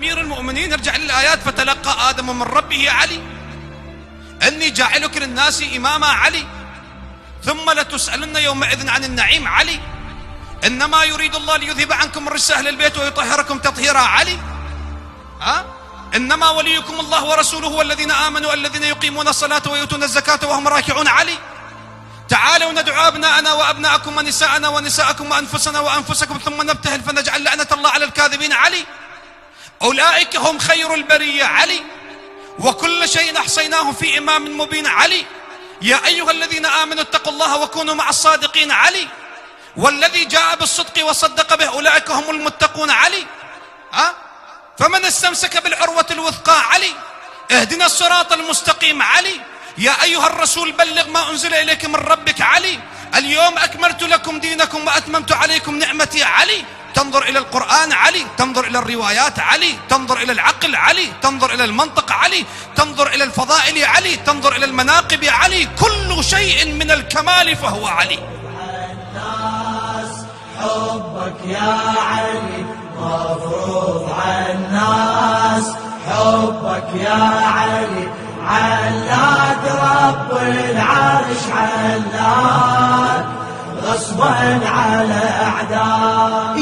أمير المؤمنين ارجع للآيات. فتلقى آدم من ربه علي، إني جاعلك للناس إماما علي، ثم لتسألن يومئذ عن النعيم علي، إنما يريد الله ليذهب عنكم الرجس أهل البيت ويطهركم تطهيرا علي. إنما وليكم الله ورسوله والذين آمنوا الذين يقيمون الصلاة ويؤتون الزكاة وهم راكعون علي. تعالوا ندعو أبناءنا وأبناءكم ونساءنا ونساءكم وأنفسنا وأنفسكم ثم نبتهل فنجعل لعنة الله على الكاذبين علي. أولئك هم خير البرية علي، وكل شيء أحصيناه في إمام مبين علي. يا أيها الذين آمنوا اتقوا الله وكونوا مع الصادقين علي، والذي جاء بالصدق وصدق به أولئك هم المتقون علي. فمن استمسك بالعروة الوثقى علي، اهدنا الصراط المستقيم علي. يا أيها الرسول بلغ ما أنزل إليك من ربك علي. اليوم أكملت لكم دينكم وأتممت عليكم نعمتي علي. تنظر إلى القرآن علي، تنظر إلى الروايات علي، تنظر إلى العقل علي، تنظر إلى المنطق علي، تنظر إلى الفضائل علي، تنظر إلى المناقب علي. كل شيء من الكمال فهو علي. الناس حبك يا علي مفروض على الناس، حبك يا علي علاد رب العرش علاد غصبا على أعداء.